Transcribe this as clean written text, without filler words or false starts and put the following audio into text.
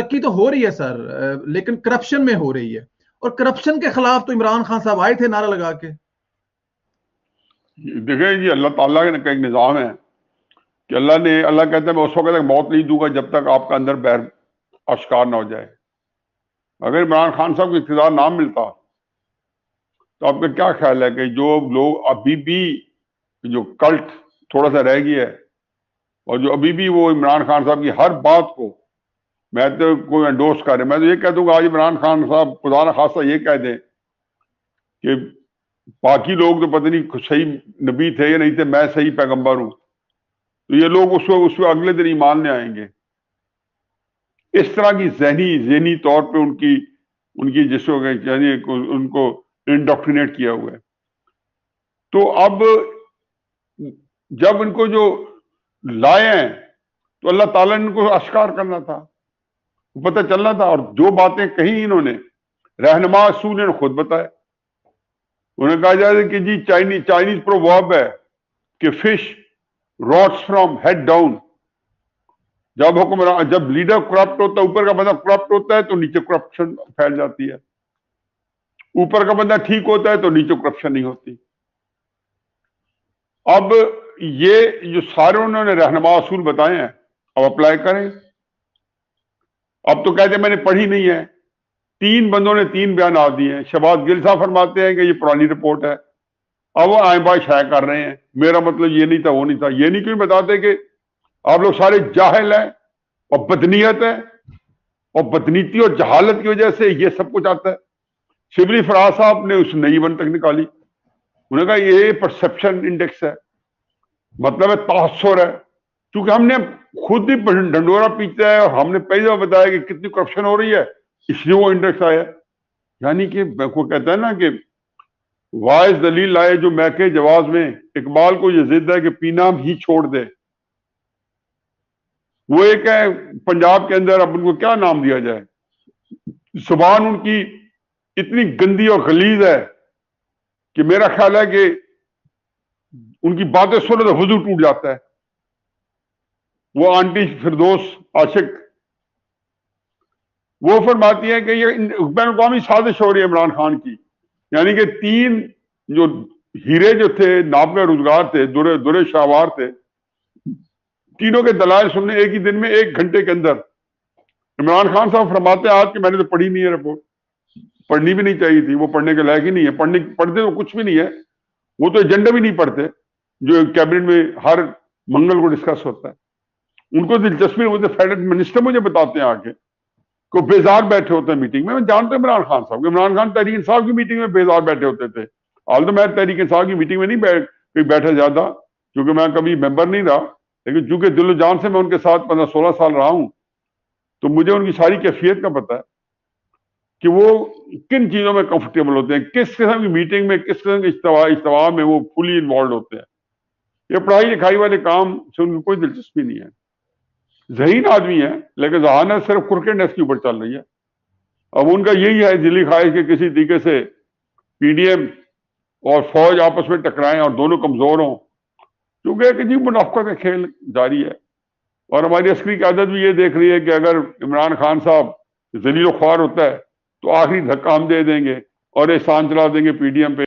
ترقی تو ہو رہی ہے سر، لیکن کرپشن میں ہو رہی ہے، اور کرپشن کے خلاف تو عمران خان صاحب آئے تھے نعرہ لگا کے۔ دیکھیں جی، اللہ تعالیٰ کا ایک نظام ہے کہ اللہ کہتا ہے میں اس وقت تک موت نہیں دوں گا جب تک آپ کا اندر بیر آشکار نہ ہو جائے۔ اگر عمران خان صاحب کو اقتدار نہ ملتا تو آپ کا کیا خیال ہے کہ جو لوگ ابھی بھی جو کلٹ تھوڑا سا رہ گیا ہے، اور جو ابھی بھی وہ عمران خان صاحب کی ہر بات کو میں تو کوئی انڈورس کر رہے، میں تو یہ کہہ دوں گا آج عمران خان صاحب خدا نہ خاصہ یہ کہہ دیں کہ باقی لوگ تو پتہ نہیں صحیح نبی تھے یا نہیں تھے، میں صحیح پیغمبر ہوں، تو یہ لوگ اس کو اگلے دن ایمان لے آئیں گے۔ اس طرح کی ذہنی طور پہ ان کی جس کو یعنی ان کو انڈوکٹرینیٹ کیا ہوا ہے۔ تو اب جب ان کو جو لائے ہیں تو اللہ تعالیٰ نے ان کو اشکار کرنا تھا، پتہ چلنا تھا، اور جو باتیں کہیں انہوں نے رہنما اصول نے خود بتایا۔ انہوں نے کہا جائے کہ جی چائنیز پروورب ہے کہ fish rots from head down. جب لیڈر کرپٹ ہوتا ہے، اوپر کا بندہ کرپٹ ہوتا ہے تو نیچے کرپشن پھیل جاتی ہے، اوپر کا بندہ ٹھیک ہوتا ہے تو نیچے کرپشن نہیں ہوتی۔ اب یہ جو سارے انہوں نے رہنما اصول بتائے ہیں اب اپلائی کریں۔ اب تو کہتے ہیں میں نے پڑھی نہیں ہے، 3 بندوں نے 3 بیانات دیے ہیں۔ شہباز گل صاحب فرماتے ہیں کہ یہ پرانی رپورٹ ہے، اب وہ آئیں بائیں شائع کر رہے ہیں، میرا مطلب یہ نہیں تھا وہ نہیں تھا۔ یہ نہیں کیوں بتاتے کہ آپ لوگ سارے جاہل ہیں اور بدنیت ہے، اور بدنیتی اور جہالت کی وجہ سے یہ سب کچھ آتا ہے۔ شبلی فراز صاحب نے اس نئی ون تک نکالی، انہوں نے کہا یہ پرسپشن انڈیکس ہے، مطلب ہے تاثر ہے، کیونکہ ہم نے خود ہی ڈنڈورا پیتا ہے اور ہم نے پہلے دفعہ بتایا کہ کتنی کرپشن ہو رہی ہے، اس لیے وہ انڈیکس آیا۔ یعنی کہ کو کہتا ہے نا کہ وائز دلیل لائے جو میکے جواز میں، اقبال کو یہ ضد ہے کہ پینا ہی چھوڑ دے۔ وہ ایک ہے پنجاب کے اندر، اب ان کو کیا نام دیا جائے، زبان ان کی اتنی گندی اور غلیظ ہے کہ میرا خیال ہے کہ ان کی باتیں سنو تو وضو ٹوٹ جاتا ہے۔ وہ آنٹی فردوس عاشق وہ فرماتی ہے کہ یہ بین الاقوامی سازش ہو رہی ہے عمران خان کی، یعنی کہ 3 جو ہیرے جو تھے نابغہ روزگار تھے، درے شاہوار تھے، تینوں کے دلائل سننے ایک ہی دن میں 1 گھنٹے کے اندر۔ عمران خان صاحب فرماتے ہیں آج کہ میں نے تو پڑھی نہیں ہے رپورٹ، پڑھنی بھی نہیں چاہیے تھی، وہ پڑھنے کے لائق ہی نہیں ہے، پڑھتے تو کچھ بھی نہیں ہے، وہ تو ایجنڈا بھی نہیں پڑھتے جو کیبنٹ میں ہر منگل کو ڈسکس ہوتا ہے۔ ان کو دلچسپی ہوتی ہے، فیڈرل منسٹر مجھے بتاتے ہیں آ کے کو بیزار بیٹھے ہوتے ہیں میٹنگ میں جانتے ہیں عمران خان صاحب، عمران خان تحریک انصاف کی میٹنگ میں بیزار بیٹھے ہوتے تھے، حال تو میں تحریک انصاف کی میٹنگ میں نہیں بیٹھا زیادہ کیونکہ میں کبھی ممبر نہیں رہا، لیکن چونکہ دل و جان سے میں ان کے ساتھ 15-16 سال رہا ہوں تو مجھے ان کی ساری کیفیت کا پتہ ہے کہ وہ کن چیزوں میں کمفرٹیبل ہوتے ہیں، کس قسم کی میٹنگ میں، کس قسم کے اجتماع میں وہ فلی انوالوڈ ہوتے ہیں۔ یہ پڑھائی لکھائی والے کام سے ان کی کوئی دلچسپی نہیں ہے، ذہین آدمی ہے لیکن ذہانت صرف کرکٹنس کے اوپر چل رہی ہے۔ اب ان کا یہی ہے دلی خواہش کہ کسی طریقے سے پی ڈی ایم اور فوج آپس میں ٹکرائیں اور دونوں کمزور ہوں، کیونکہ ایک عجیب منافقت کا کھیل جاری ہے، اور ہماری عسکری قیادت بھی یہ دیکھ رہی ہے کہ اگر عمران خان صاحب ذلیل و خوار ہوتا ہے تو آخری دھکا ہم دے دیں گے اور احسان چلا دیں گے پی ڈی ایم پہ۔